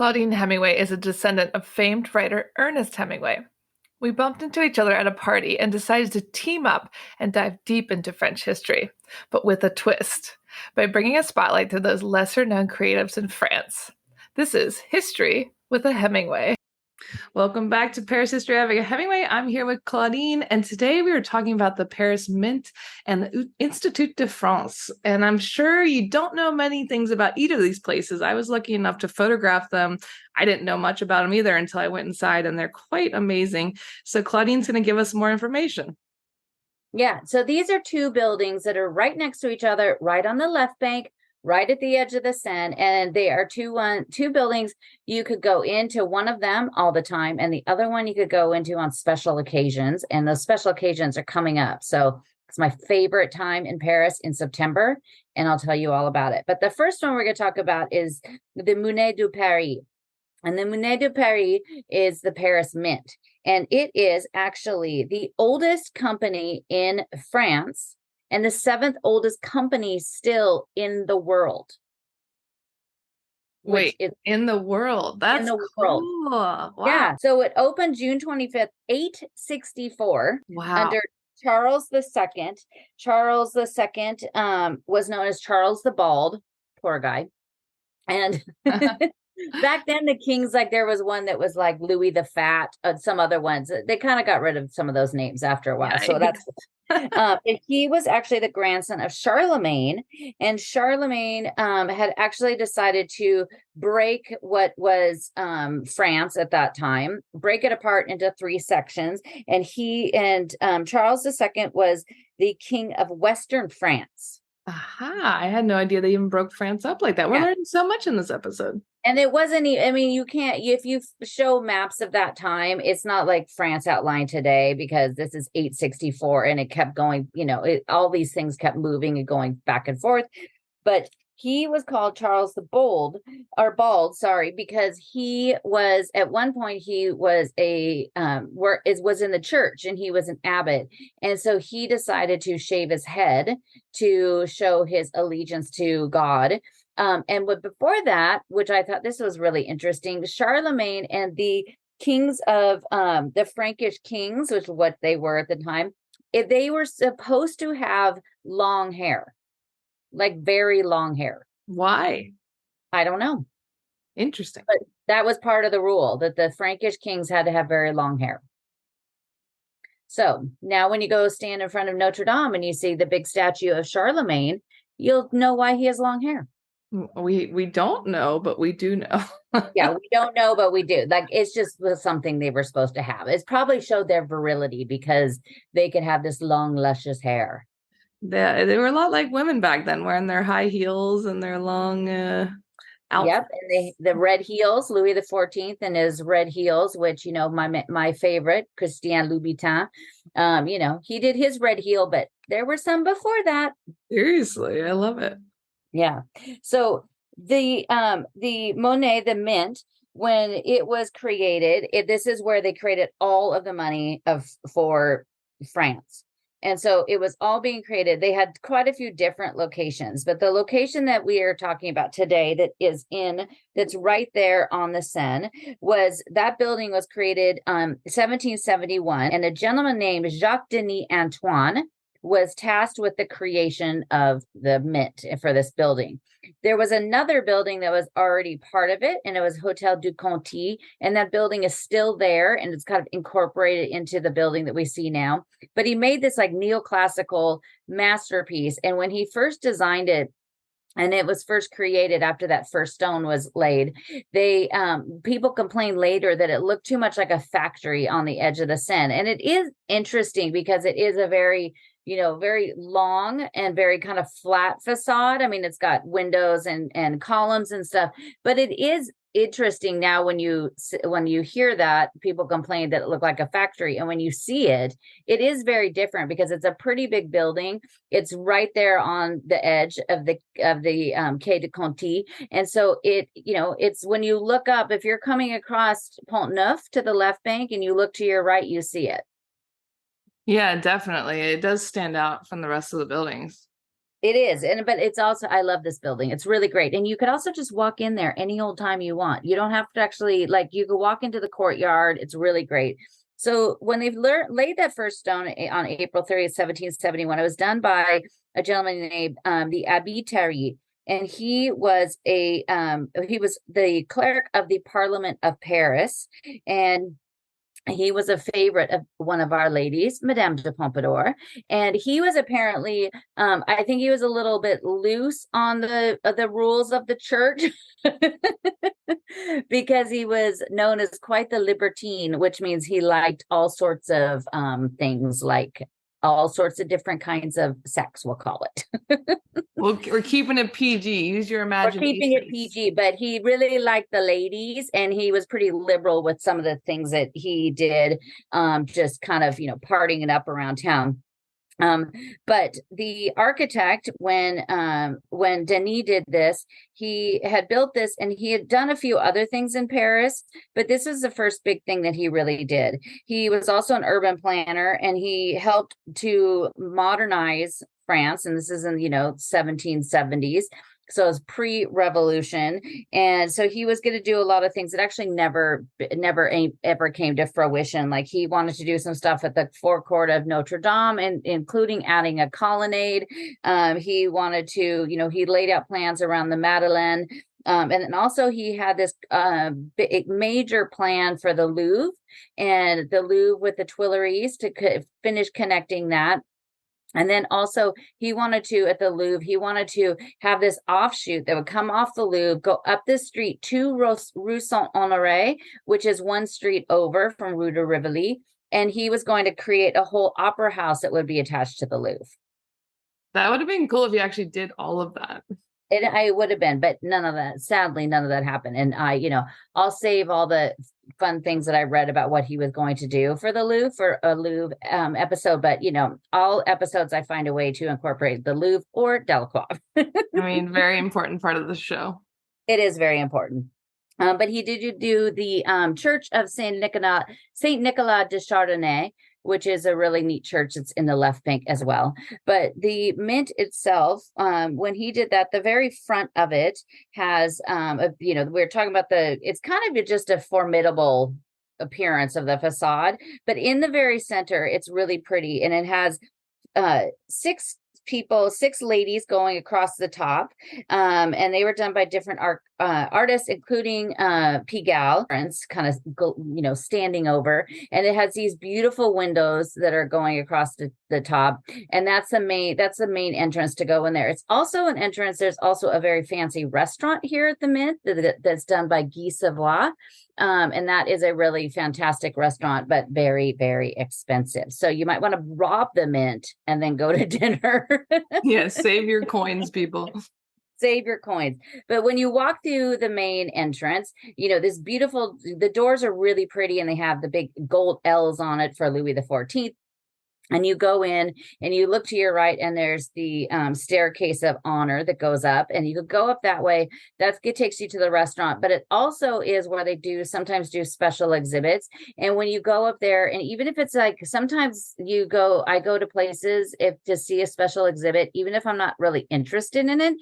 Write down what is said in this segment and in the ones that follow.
Claudine Hemingway is a descendant of famed writer Ernest Hemingway. We bumped into each other at a party and decided to team up and dive deep into French history, but with a twist, by bringing a spotlight to those lesser known creatives in France. This is History with a Hemingway. Welcome back to Paris History Avec Hemingway. I'm here with Claudine, and today we are talking about the Paris Mint and the Institut de France. And I'm sure you don't know many things about either of these places. I was lucky enough to photograph them. I didn't know much about them either until I went inside, and they're quite amazing. So Claudine's going to give us more information. Yeah, so these are two buildings that are right next to each other, right on the left bank, right at the edge of the Seine, and they are two buildings. You could go into one of them all the time, and the other one you could go into on special occasions, and those special occasions are coming up. So it's my favorite time in Paris in September, and I'll tell you all about it. But the first one we're going to talk about is the Musée de Paris. And the Musée de Paris is the Paris Mint. And it is actually the oldest company in France and the seventh oldest company still in the world. Wait, in the world? That's cool. Wow. Yeah. So it opened June 25th, 864. Wow. Under Charles II. Charles II was known as Charles the Bald. Poor guy. And back then, the kings, like there was one that was like Louis the Fat, some other ones. They kind of got rid of some of those names after a while. Yikes. So that's, and he was actually the grandson of Charlemagne. And Charlemagne had actually decided to break what was France at that time, break it apart into three sections. And Charles II was the king of Western France. Aha, I had no idea they even broke France up like that. We're learning so much in this episode. And it wasn't, I mean, you can't, if you show maps of that time, it's not like France outlined today, because this is 864 and it kept going, all these things kept moving and going back and forth. But he was called Charles the Bald, because he was, at one point, he was was in the church, and he was an abbot. And so he decided to shave his head to show his allegiance to God. Before that, which I thought this was really interesting, Charlemagne and the kings of the Frankish kings, which is what they were at the time, they were supposed to have long hair, like very long hair. Why? I don't know. Interesting. But that was part of the rule, that the Frankish kings had to have very long hair. So now when you go stand in front of Notre Dame and you see the big statue of Charlemagne, you'll know why he has long hair. We don't know, but we do know. Yeah, we don't know, but we do. Like, it's just something they were supposed to have. It's probably showed their virility because they could have this long, luscious hair. They were a lot like women back then, wearing their high heels and their long outfits. Yep, and the red heels, Louis XIV and his red heels, which, my favorite, Christian Louboutin, he did his red heel, but there were some before that. Seriously, I love it. Yeah. So the Monet, the mint, when it was created, this is where they created all of the money for France. And so it was all being created. They had quite a few different locations, but the location that we are talking about today that's right there on the Seine, that building was created 1771, and a gentleman named Jacques Denis Antoine was tasked with the creation of the mint for this building. There was another building that was already part of it, and it was Hotel du Conti, and that building is still there, and it's kind of incorporated into the building that we see now. But he made this like neoclassical masterpiece, and when he first designed it, and it was first created after that first stone was laid, people complained later that it looked too much like a factory on the edge of the Seine. And it is interesting because it is a very very long and very kind of flat facade. I mean, it's got windows and columns and stuff, but it is interesting now when you hear that people complain that it looked like a factory, and when you see it, it is very different because it's a pretty big building. It's right there on the edge of the Quai de Conti, and so it's when you look up, if you're coming across Pont Neuf to the left bank and you look to your right, you see it. Yeah, definitely. It does stand out from the rest of the buildings. It is. And but it's also, I love this building. It's really great. And you could also just walk in there any old time you want. You don't have to actually, like, you could walk into the courtyard. It's really great. So when they've laid that first stone on April 30th, 1771, it was done by a gentleman named the Abbé Terry. And he was the clerk of the Parliament of Paris. And he was a favorite of one of our ladies, Madame de Pompadour, and he was apparently, I think he was a little bit loose on the rules of the church because he was known as quite the libertine, which means he liked all sorts of things, like all sorts of different kinds of sex, we'll call it. Well, we're keeping it PG. Use your We're keeping it imagination. PG, but he really liked the ladies, and he was pretty liberal with some of the things that he did, just kind of, partying it up around town. But the architect, when Denis did this, he had built this, and he had done a few other things in Paris, but this is the first big thing that he really did. He was also an urban planner, and he helped to modernize France, and this is in 1770s. So it's pre-revolution, and so he was going to do a lot of things that actually never ever came to fruition. Like, he wanted to do some stuff at the forecourt of Notre Dame, and including adding a colonnade. He wanted to, he laid out plans around the Madeleine, and then also he had this major plan for the Louvre, and the Louvre with the Tuileries to finish connecting that. And then also he wanted to, at the Louvre, he wanted to have this offshoot that would come off the Louvre, go up this street to Rue Saint-Honoré, which is one street over from Rue de Rivoli. And he was going to create a whole opera house that would be attached to the Louvre. That would have been cool if you actually did all of that. I would have been, but sadly, none of that happened. And I'll save all the fun things that I read about what he was going to do for the Louvre for a Louvre episode. But, all episodes, I find a way to incorporate the Louvre or Delacroix. I mean, very important part of the show. It is very important. But he did do the Church of Saint Nicolas de Chardonnay, which is a really neat church. It's in the left bank as well. But the mint itself, when he did that, the very front of it has, we're talking about it's kind of just a formidable appearance of the facade. But in the very center, it's really pretty. And it has six ladies going across the top, and they were done by different artists, including Pigalle, kind of standing over, and it has these beautiful windows that are going across the top, and that's the main entrance to go in there. It's also an entrance. There's also a very fancy restaurant here at the Mint that's done by Guy Savoy. And that is a really fantastic restaurant, but very, very expensive. So you might want to rob the Mint and then go to dinner. Yeah, save your coins, people. Save your coins. But when you walk through the main entrance, the doors are really pretty, and they have the big gold L's on it for Louis XIV. And you go in and you look to your right, and there's the staircase of honor that goes up, and you could go up that way. It takes you to the restaurant, but it also is where they sometimes do special exhibits. And when you go up there, and even if it's like, sometimes I go to places to see a special exhibit, even if I'm not really interested in it.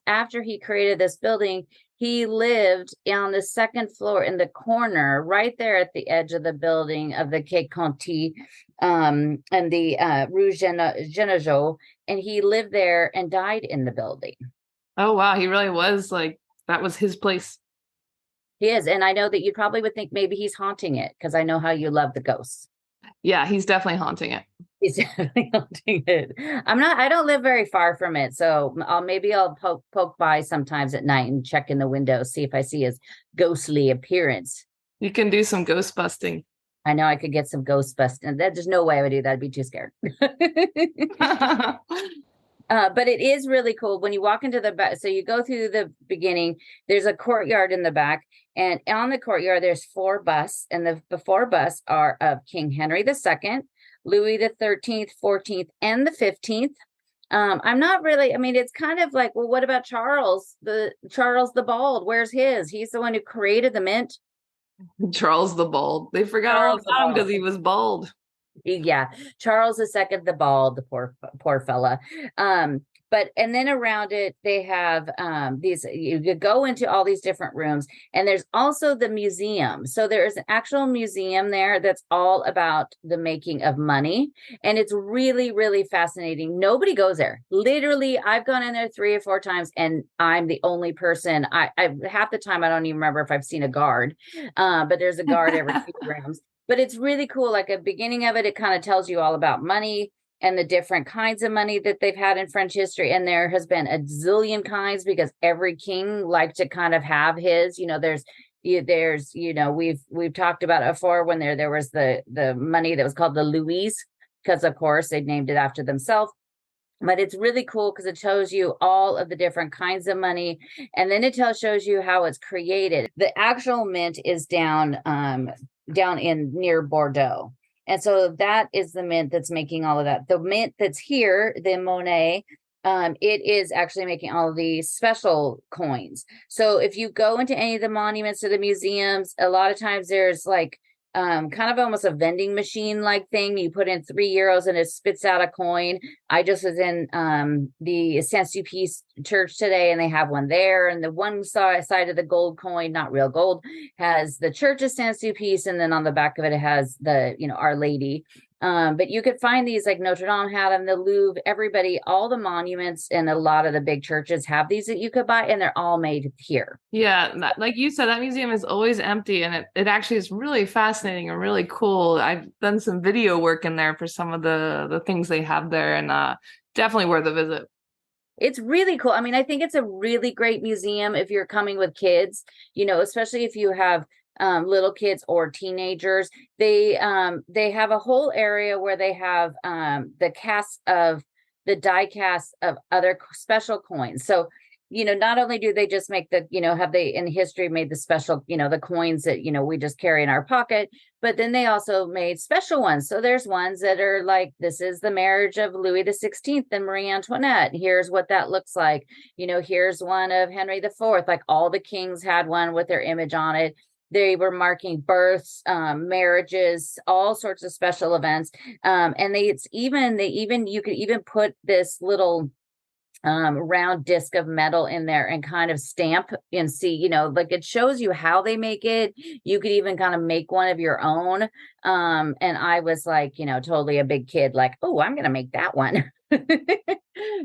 After he created this building, he lived on the second floor in the corner, right there at the edge of the building of the Quai Conti, and the Rue Genegeau, and he lived there and died in the building. Oh, wow. He really was that was his place. He is. And I know that you probably would think maybe he's haunting it, because I know how you love the ghosts. Yeah, he's definitely haunting it. He's definitely haunting it. I don't live very far from it. So I'll poke by sometimes at night and check in the window, see if I see his ghostly appearance. You can do some ghost busting. I know I could get some ghost busting. There's no way I would do that. I'd be too scared. But it is really cool when you walk into the back. So you go through the beginning, there's a courtyard in the back, and on the courtyard, there's 4 busts, and the 4 busts are of King Henry II, Louis the 13th, 14th, and the 15th. I'm not really, it's kind of like, well, what about Charles the Bald? Where's his? He's the one who created the Mint. Charles the Bald. They forgot all about him because he was bald. Yeah, Charles II the Bald, the poor fella. But and then around it they have these, you could go into all these different rooms, and there's also the museum. So there's an actual museum there that's all about the making of money, and it's really, really fascinating. Nobody goes there. Literally, I've gone in there 3 or 4 times, and I'm the only person. I half the time I don't even remember if I've seen a guard, but there's a guard every few rooms. But it's really cool. Like, at the beginning of it, it kind of tells you all about money and the different kinds of money that they've had in French history. And there has been a zillion kinds, because every king liked to kind of have his, we've talked about it before, when there was the money that was called the Louis, because of course they named it after themselves. But it's really cool because it shows you all of the different kinds of money, and then it shows you how it's created. The actual mint is down in near Bordeaux. And so that is the mint that's making all of that. The mint that's here, the Monet, it is actually making all of these special coins. So if you go into any of the monuments or the museums, a lot of times there's like kind of almost a vending machine like thing. You put in €3 and it spits out a coin. I just was in the Saint-Sulpice church today, and they have one there. And the one side of the gold coin, not real gold, has the Church of Saint-Sulpice, and then on the back of it, it has the Our Lady. But you could find these, like Notre Dame had them, the Louvre, everybody, all the monuments and a lot of the big churches have these that you could buy, and they're all made here. Yeah, like you said, that museum is always empty, and it actually is really fascinating and really cool. I've done some video work in there for some of the things they have there, and definitely worth a visit. It's really cool. I mean, I think it's a really great museum if you're coming with kids, especially if you have little kids or teenagers. They have a whole area where they have the die casts of other special coins. So, not only do they just make have they in history made the special, the coins that, we just carry in our pocket, but then they also made special ones. So there's ones that are like, this is the marriage of Louis XVI and Marie Antoinette. Here's what that looks like. Here's one of Henry IV. Like, all the kings had one with their image on it. They were marking births, marriages, all sorts of special events. And you could even put this little round disc of metal in there and kind of stamp and see, like, it shows you how they make it. You could even kind of make one of your own. And I was like, totally a big kid, like, oh, I'm going to make that one.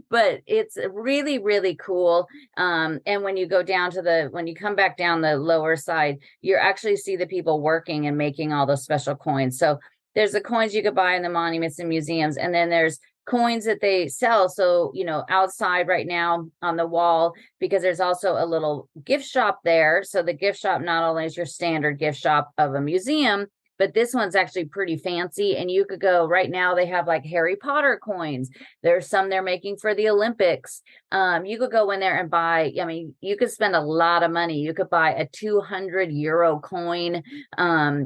But it's really, really cool. And when you come back down the lower side, you actually see the people working and making all those special coins. So there's the coins you could buy in the monuments and museums, and then there's coins that they sell. So, outside right now on the wall, because there's also a little gift shop there. So the gift shop not only is your standard gift shop of a museum, but this one's actually pretty fancy. And you could go right now, they have like Harry Potter coins. There's some they're making for the Olympics. You could go in there and buy, you could spend a lot of money. You could buy a €200 coin.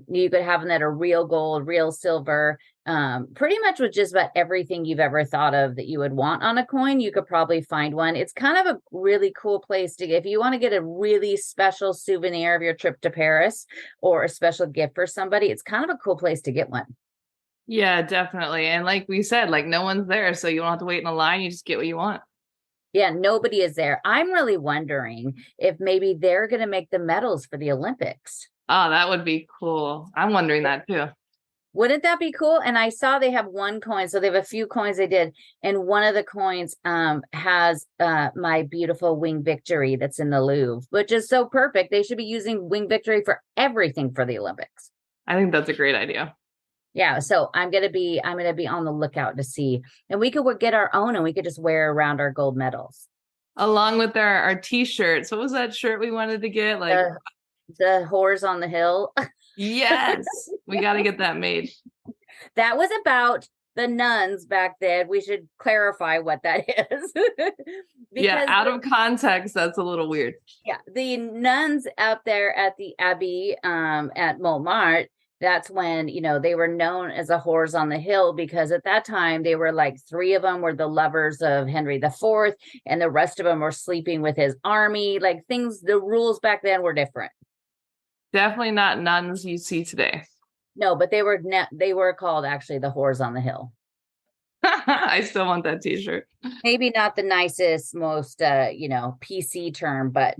You could have them that are real gold, real silver. Pretty much with just about everything you've ever thought of that you would want on a coin, you could probably find one. It's kind of a really cool place to get if you want to get a really special souvenir of your trip to Paris, or a special gift for somebody. It's kind of a cool place to get one. Yeah, definitely. And like we said, like, no one's there, so you don't have to wait in a line. You just get what you want. Yeah, nobody is there. I'm really wondering if maybe they're going to make the medals for the Olympics. Oh, that would be cool. I'm wondering that too. Wouldn't that be cool? And I saw they have one coin. So they have a few coins they did. And one of the coins has my beautiful Wing Victory that's in the Louvre, which is so perfect. They should be using Wing Victory for everything for the Olympics. I think that's a great idea. Yeah. So I'm gonna be on the lookout to see. And we could get our own, and we could just wear around our gold medals. Along with our t-shirts. What was that shirt we wanted to get? Like the whores on the hill. Yes, we got to get that made. That was about the nuns back then. We should clarify what that is. Yeah, out of context, that's a little weird. Yeah, the nuns out there at the Abbey at Montmartre, that's when, they were known as the whores on the hill, because at that time they were like 3 of them were the lovers of Henry IV, and the rest of them were sleeping with his army. Like, the rules back then were different. Definitely not nuns you see today. No, but they were called actually the whores on the hill. I still want that t-shirt. Maybe not the nicest, most PC term, but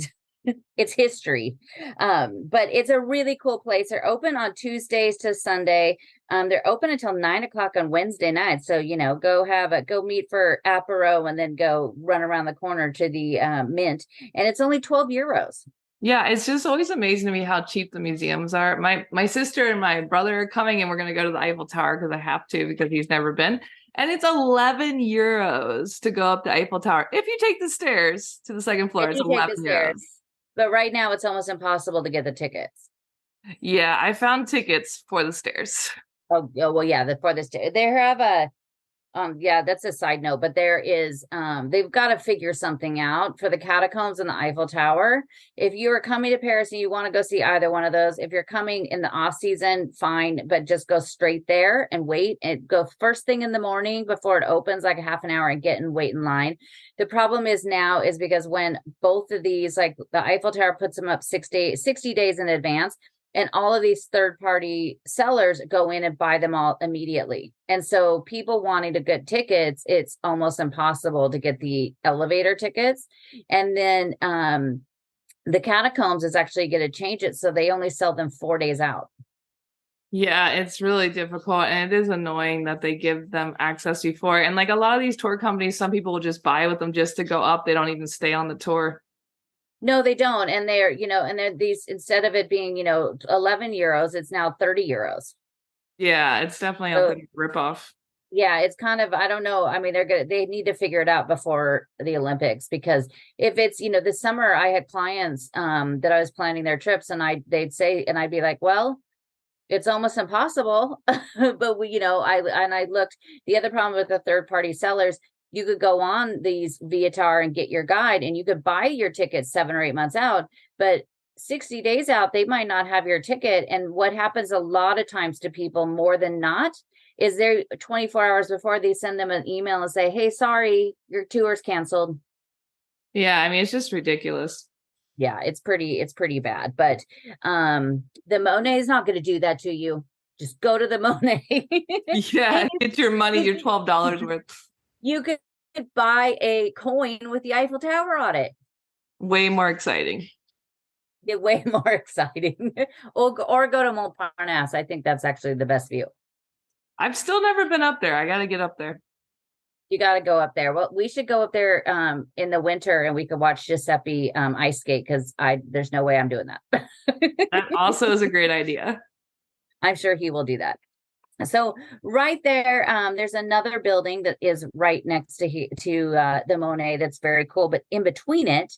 it's history. But it's a really cool place. They're open on Tuesdays to Sunday. They're open until 9 o'clock on Wednesday night. So, go meet for apero and then go run around the corner to the Mint. And it's only 12 euros. Yeah, it's just always amazing to me how cheap the museums are. My sister and my brother are coming and we're gonna go to the Eiffel Tower because I have to because he's never been. And it's 11 euros to go up the Eiffel Tower. If you take the stairs to the second floor, If it's you take the 11 stairs. euros. But right now it's almost impossible to get the tickets. Yeah, I found tickets for the stairs. Oh well, yeah, for this they have a yeah, that's a side note, but there is they've got to figure something out for the catacombs and the Eiffel Tower. If you are coming to Paris and you want to go see either one of those, if you're coming in the off season, fine, but just go straight there and wait and go first thing in the morning before it opens, like a half an hour, and get and wait in line. The problem is now is because when both of these, like the Eiffel Tower puts them up 60 days in advance, and all of these third party sellers go in and buy them all immediately. And so people wanting to get tickets, it's almost impossible to get the elevator tickets. And then the catacombs is actually going to change it. So they only sell them 4 days out. Yeah, it's really difficult and it is annoying that they give them access before. And like a lot of these tour companies, some people will just buy with them just to go up. They don't even stay on the tour. No, they don't. And they're these, instead of it being, 11 euros, it's now 30 euros. Yeah, it's definitely a So big ripoff. yeah, it's kind of, I don't know. I mean, they need to figure it out before the Olympics, because if it's, this summer I had clients that I was planning their trips, and they'd say, and I'd be like, well, it's almost impossible. But I looked, the other problem with the third party sellers, you could go on these Viator and get your guide and you could buy your tickets 7 or 8 months out, but 60 days out, they might not have your ticket. And what happens a lot of times to people more than not is they're 24 hours before, they send them an email and say, hey, sorry, your tour's canceled. Yeah, I mean, it's just ridiculous. Yeah, it's pretty bad. But the Monet is not going to do that to you. Just go to the Monet. Yeah, get your money, your $12 worth. You could buy a coin with the Eiffel Tower on it. Way more exciting. Get way more exciting. or go to Montparnasse. I think that's actually the best view. I've still never been up there. I got to get up there. You got to go up there. Well, we should go up there in the winter, and we could watch Giuseppe ice skate, because there's no way I'm doing that. That also is a great idea. I'm sure he will do that. So right there, there's another building that is right next to the Monet that's very cool. But in between it,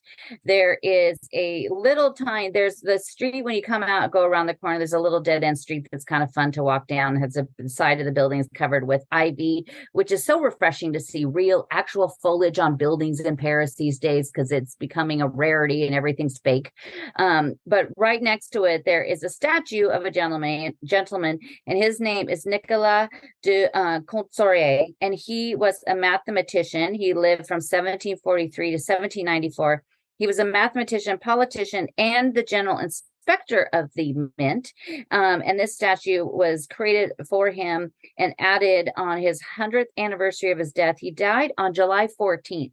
there is a little tiny, there's the street when you come out, go around the corner, there's a little dead end street that's kind of fun to walk down. It has the side of the building is covered with ivy, which is so refreshing to see real actual foliage on buildings in Paris these days, because it's becoming a rarity and everything's fake. But right next to it, there is a statue of a gentleman, and his name is Nicolas de Contsorier, and he was a mathematician. He lived from 1743 to 1794. He was a mathematician, politician, and the general inspector of the Mint. And this statue was created for him and added on his 100th anniversary of his death. He died on July 14th.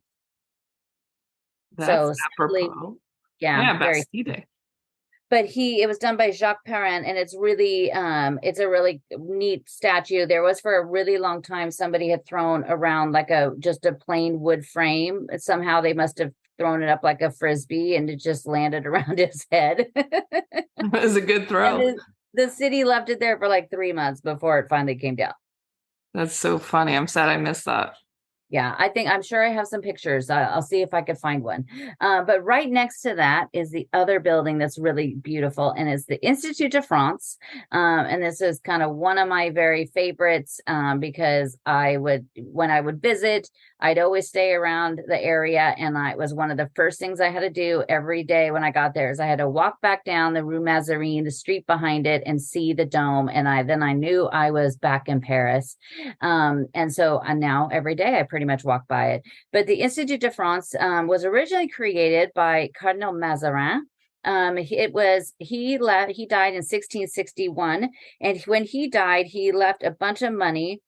That's apropos. Yeah, very. Bastille. But it was done by Jacques Perrin, and it's a really neat statue. There was, for a really long time, somebody had thrown around like just a plain wood frame. Somehow they must have thrown it up like a frisbee, and it just landed around his head. It was a good throw. The city left it there for like 3 months before it finally came down. That's so funny. I'm sad I missed that. Yeah, I'm sure I have some pictures. I'll see if I could find one. But right next to that is the other building that's really beautiful, and it's the Institut de France. And this is kind of one of my very favorites, because when I would visit, I'd always stay around the area, and it was one of the first things I had to do every day when I got there is I had to walk back down the Rue Mazarine, the street behind it, and see the dome. And then I knew I was back in Paris. And so now every day I pretty much walk by it. But the Institut de France was originally created by Cardinal Mazarin. He died in 1661, and when he died, he left a bunch of money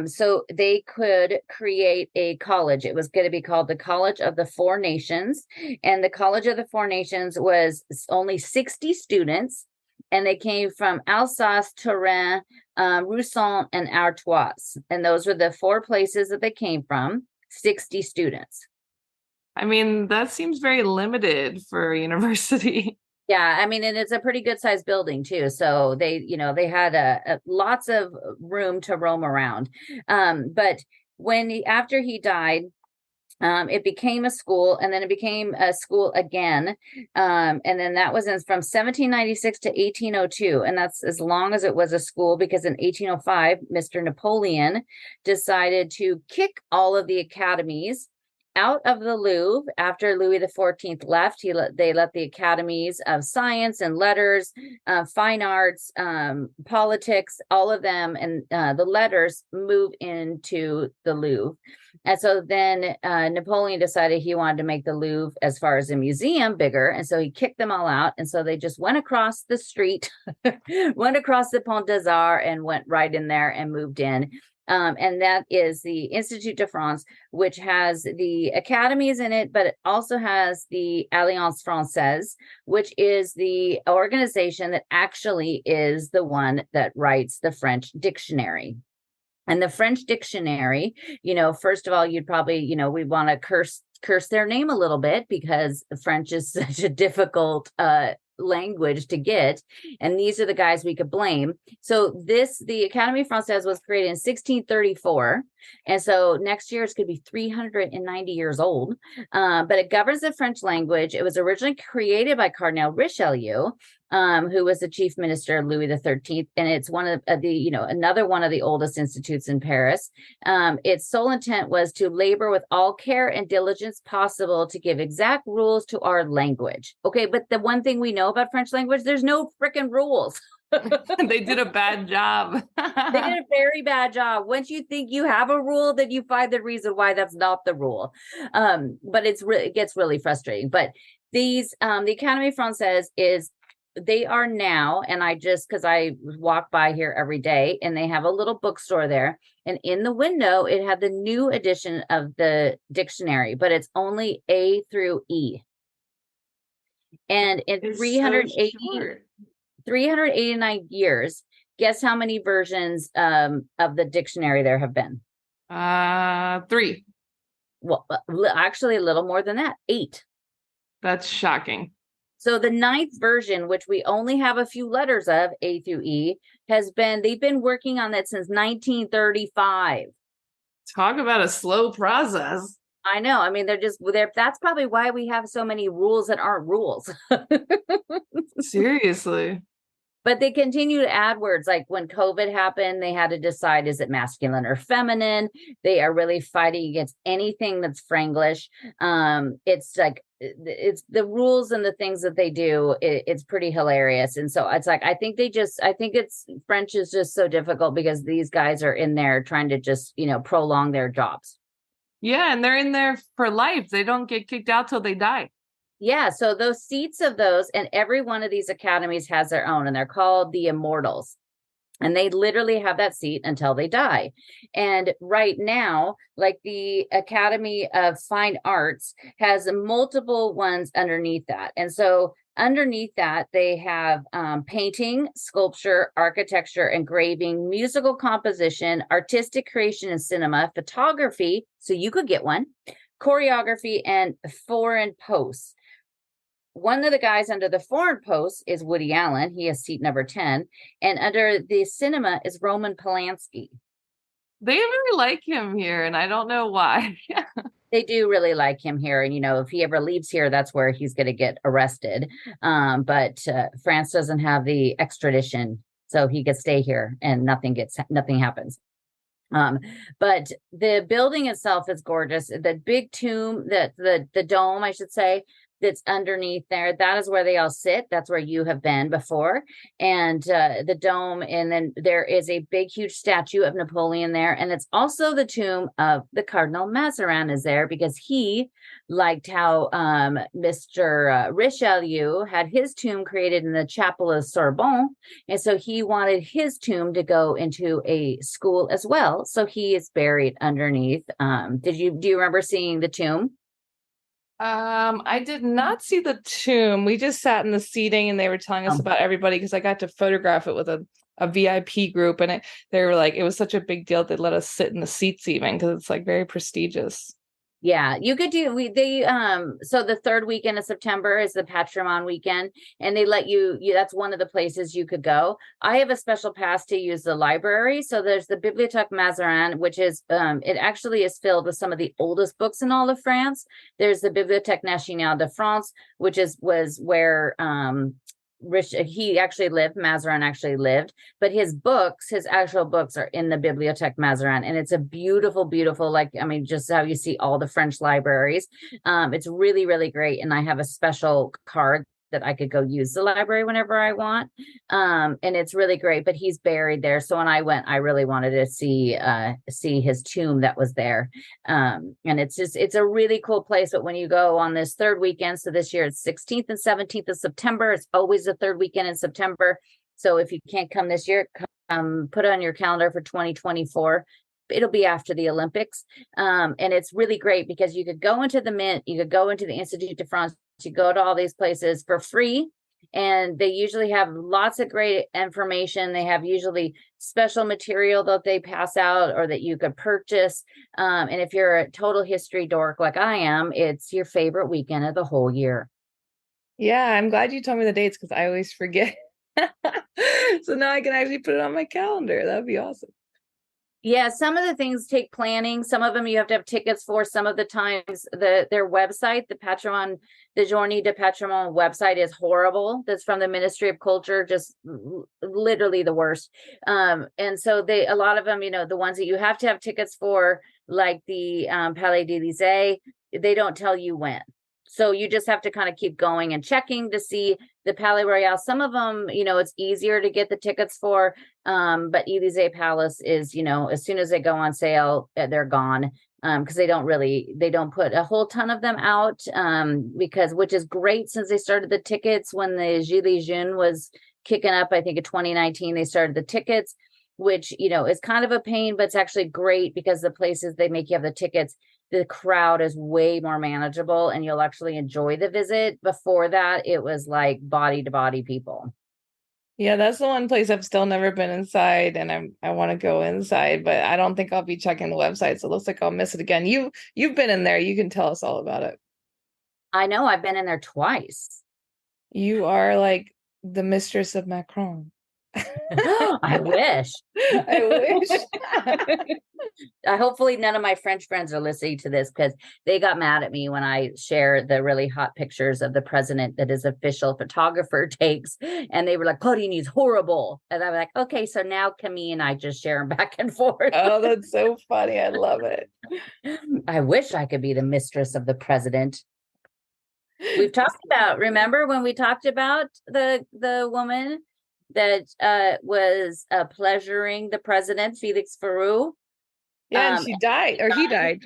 So they could create a college. It was going to be called the College of the Four Nations. And the College of the Four Nations was only 60 students, and they came from Alsace, Touraine, Roussan, and Artois. And those were the four places that they came from, 60 students. I mean, that seems very limited for a university. Yeah, I mean, and it's a pretty good sized building too. So they had a lots of room to roam around. But after he died, it became a school, and then it became a school again. And then that was from 1796 to 1802. And that's as long as it was a school, because in 1805, Mr. Napoleon decided to kick all of the academies out of the Louvre after Louis XIV left. They let the academies of science and letters, fine arts, politics, all of them, and the letters move into the Louvre. And so then Napoleon decided he wanted to make the Louvre, as far as a museum, bigger. And so he kicked them all out. And so they just went across the street, went across the Pont des Arts, and went right in there and moved in. And that is the Institut de France, which has the academies in it, but it also has the Alliance Française, which is the organization that actually is the one that writes the French dictionary. And the French dictionary, first of all, you'd probably, we want to curse their name a little bit, because French is such a difficult language to get, and these are the guys we could blame. So the Académie Française was created in 1634, and so next year it's going to be 390 years old, but it governs the French language. It was originally created by Cardinal Richelieu, who was the chief minister of Louis XIII, and it's one of the, another one of the oldest institutes in Paris. Its sole intent was to labor with all care and diligence possible to give exact rules to our language. Okay, but the one thing we know about French language, there's no freaking rules. They did a bad job. They did a very bad job. Once you think you have a rule, then you find the reason why that's not the rule. But it gets really frustrating. But the Académie Française they are now, and because I walk by here every day, and they have a little bookstore there, and in the window it had the new edition of the dictionary, but it's only A through E. And in 389 years, guess how many versions of the dictionary there have been? 3. Well, actually a little more than that, 8. That's shocking. So the 9th version, which we only have a few letters of, A through E, they've been working on that since 1935. Talk about a slow process. I know. I mean, that's probably why we have so many rules that aren't rules. Seriously. But they continue to add words. Like when COVID happened, they had to decide, is it masculine or feminine? They are really fighting against anything that's Franglish. It's the rules and the things that they do. It's pretty hilarious. And so it's like, I think French is just so difficult because these guys are in there trying to just, prolong their jobs. Yeah. And they're in there for life. They don't get kicked out till they die. Yeah, so those seats of those, and every one of these academies has their own, and they're called the Immortals. And they literally have that seat until they die. And right now, like the Academy of Fine Arts has multiple ones underneath that. And so underneath that, they have painting, sculpture, architecture, engraving, musical composition, artistic creation and cinema, photography, so you could get one, choreography, and foreign posts. One of the guys under the foreign posts is Woody Allen. He has seat number 10. And under the cinema is Roman Polanski. They really like him here, and I don't know why. They do really like him here. And, if he ever leaves here, that's where he's going to get arrested. But France doesn't have the extradition, so he could stay here and nothing happens. But the building itself is gorgeous. The big tomb, the dome, I should say, that's underneath there. That is where they all sit. That's where you have been before. And the dome. And then there is a big, huge statue of Napoleon there. And it's also the tomb of the Cardinal Mazarin is there because he liked how Mr. Richelieu had his tomb created in the chapel of Sorbonne. And so he wanted his tomb to go into a school as well. So he is buried underneath. Do you remember seeing the tomb? I did not see the tomb. We just sat in the seating and they were telling us about everybody because I got to photograph it with a VIP group and they were like, it was such a big deal they let us sit in the seats even because it's like very prestigious. Yeah, you could do so the third weekend of September is the Patrimon weekend, and they let you that's one of the places you could go. I have a special pass to use the library. So there's the Bibliothèque Mazarin, which is it actually is filled with some of the oldest books in all of France. There's the Bibliothèque Nationale de France, which was where he actually lived, Mazarin actually lived, but his actual books are in the Bibliothèque Mazarin. And it's a beautiful, beautiful, like, I mean, just how you see all the French libraries. It's really, really great. And I have a special card that I could go use the library whenever I want. And it's really great, but he's buried there. So when I went, I really wanted to see his tomb that was there. And it's a really cool place. But when you go on this third weekend, so this year it's 16th and 17th of September, it's always the third weekend in September. So if you can't come this year, put it on your calendar for 2024. It'll be after the Olympics. And it's really great because you could go into the Mint, you could go into the Institut de France, you go to all these places for free. And they usually have lots of great information. They have usually special material that they pass out or that you could purchase. And if you're a total history dork like I am, it's your favorite weekend of the whole year. Yeah, I'm glad you told me the dates because I always forget. So now I can actually put it on my calendar. That would be awesome. Yeah, some of the things take planning. Some of them you have to have tickets for. Some of the times their website, the Patrimon, the Journée de Patrimon website is horrible. That's from the Ministry of Culture, just literally the worst. And so a lot of them, the ones that you have to have tickets for, like the Palais d'Élysée, they don't tell you when. So you just have to kind of keep going and checking to see the Palais Royal. Some of them, it's easier to get the tickets for, but Élysée Palace is, as soon as they go on sale, they're gone. Because they don't put a whole ton of them out, which is great since they started the tickets when the Gilets Jaunes was kicking up. I think in 2019 they started the tickets, which is kind of a pain, but it's actually great because the places they make you have the tickets, the crowd is way more manageable and you'll actually enjoy the visit. Before that, it was like body to body people. Yeah, that's the one place I've still never been inside and I want to go inside, but I don't think I'll be checking the website. So it looks like I'll miss it again. You've been in there. You can tell us all about it. I know, I've been in there twice. You are like the mistress of Macron. I wish. I wish. Hopefully none of my French friends are listening to this because they got mad at me when I share the really hot pictures of the president that his official photographer takes. And they were like, Claudine is horrible. And I'm like, okay, so now Camille and I just share them back and forth. Oh, that's so funny. I love it. I wish I could be the mistress of the president. We've talked about, remember when we talked about the woman that was pleasuring the president, Felix Faroux? Yeah, and she died, or he died.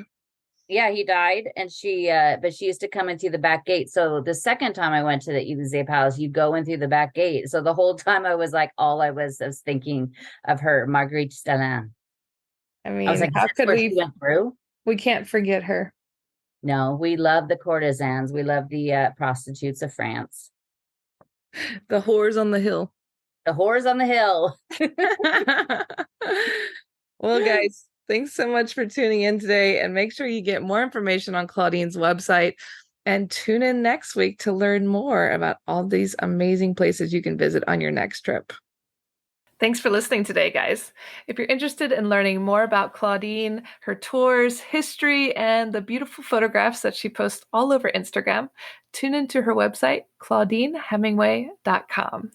Yeah, he died, and but she used to come in through the back gate. So the second time I went to the Élysée Palace, you go in through the back gate. So the whole time I was like, I was thinking of her, Marguerite Stellin. I mean, I was like, how could we? Went through? We can't forget her. No, we love the courtesans. We love the prostitutes of France. The whores on the hill. The whores on the hill. Well, guys, thanks so much for tuning in today. And make sure you get more information on Claudine's website and tune in next week to learn more about all these amazing places you can visit on your next trip. Thanks for listening today, guys. If you're interested in learning more about Claudine, her tours, history, and the beautiful photographs that she posts all over Instagram, tune into her website, claudinehemingway.com.